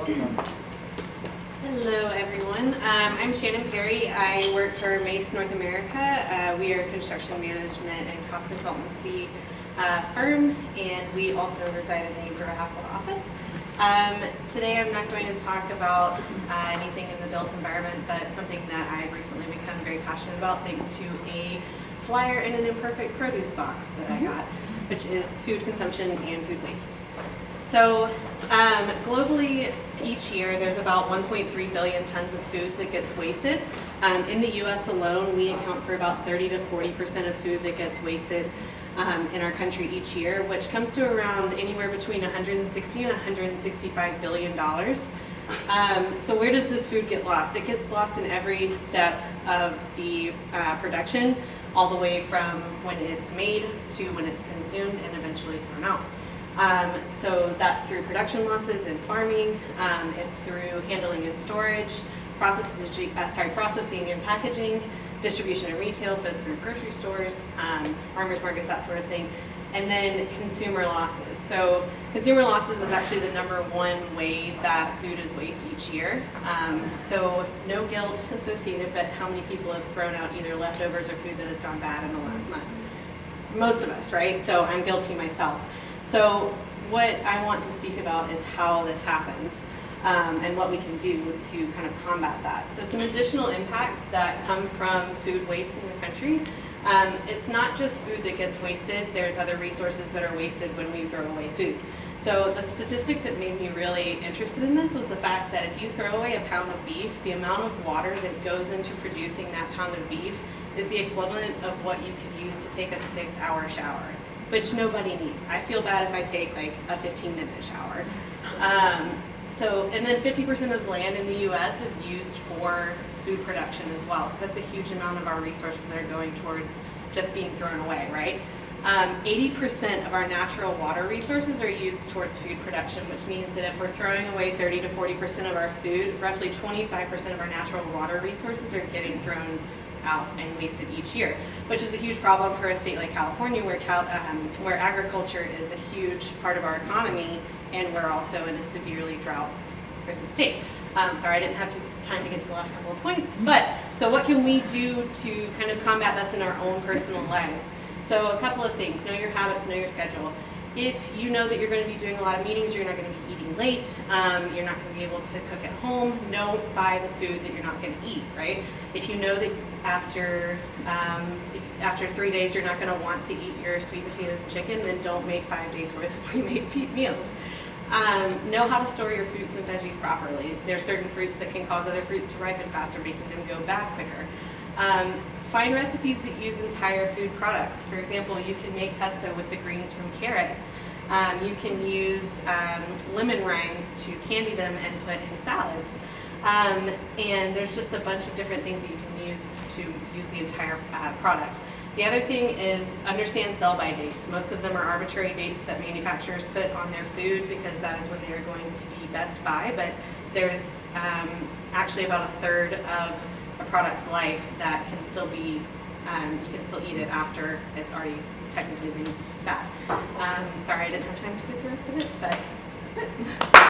Hello, everyone. I'm Shannon Perry. I work for MACE North America. We are a construction management and cost consultancy firm, and we also reside in the Brewer Apple office. Today I'm not going to talk about anything in the built environment, but something that I've recently become very passionate about thanks to a flyer in an imperfect produce box that I got, which is food consumption and food waste. So globally, each year there's about 1.3 billion tons of food that gets wasted. In the US alone, we account for about 30 to 40% of food that gets wasted in our country each year, which comes to around anywhere between 160 and 165 billion dollars. So where does this food get lost? It gets lost in every step of the production, all the way from when it's made to when it's consumed and eventually thrown out. So that's through production losses in farming, it's through handling and storage, processing and packaging, distribution and retail, so through grocery stores, farmers markets, that sort of thing, and then consumer losses. So consumer losses is actually the #1 way that food is wasted each year. So no guilt associated, but how many people have thrown out either leftovers or food that has gone bad in the last month? Most of us, right? So I'm guilty myself. So what I want to speak about is how this happens and what we can do to kind of combat that. So some additional impacts that come from food waste in the country. It's not just food that gets wasted, there's other resources that are wasted when we throw away food. So the statistic that made me really interested in this was the fact that if you throw away a pound of beef, the amount of water that goes into producing that pound of beef is the equivalent of what you could use to take a 6-hour shower, which nobody needs. I feel bad if I take like a 15-minute shower. And then 50% of land in the US is used for food production as well. So that's a huge amount of our resources that are going towards just being thrown away, right? 80% of our natural water resources are used towards food production, which means that if we're throwing away 30 to 40% of our food, roughly 25% of our natural water resources are getting thrown out and wasted each year, which is a huge problem for a state like California, where agriculture is a huge part of our economy, and we're also in a severely drought-ridden state. Sorry, I didn't have time to get to the last couple of points, but so what can we do to kind of combat this in our own personal lives? So a couple of things: know your habits, know your schedule. If you know that you're going to be doing a lot of meetings, you're not going to be eating late, you're not going to be able to cook at home, don't buy the food that you're not going to eat, right? If you know that after 3 days you're not going to want to eat your sweet potatoes and chicken, then don't make 5 days worth of pre-made meals. Know how to store your fruits and veggies properly. There are certain fruits that can cause other fruits to ripen faster, making them go bad quicker. Find recipes that use entire food products. For example, you can make pesto with the greens from carrots. You can use lemon rinds to candy them and put in salads. And there's just a bunch of different things that you can use to use the entire product. The other thing is understand sell-by dates. Most of them are arbitrary dates that manufacturers put on their food because that is when they are going to be best by, but there's actually about 1/3 of a product's life that can still be, you can still eat it after it's already technically been bad. Sorry I didn't have time to get the rest of it, but that's it.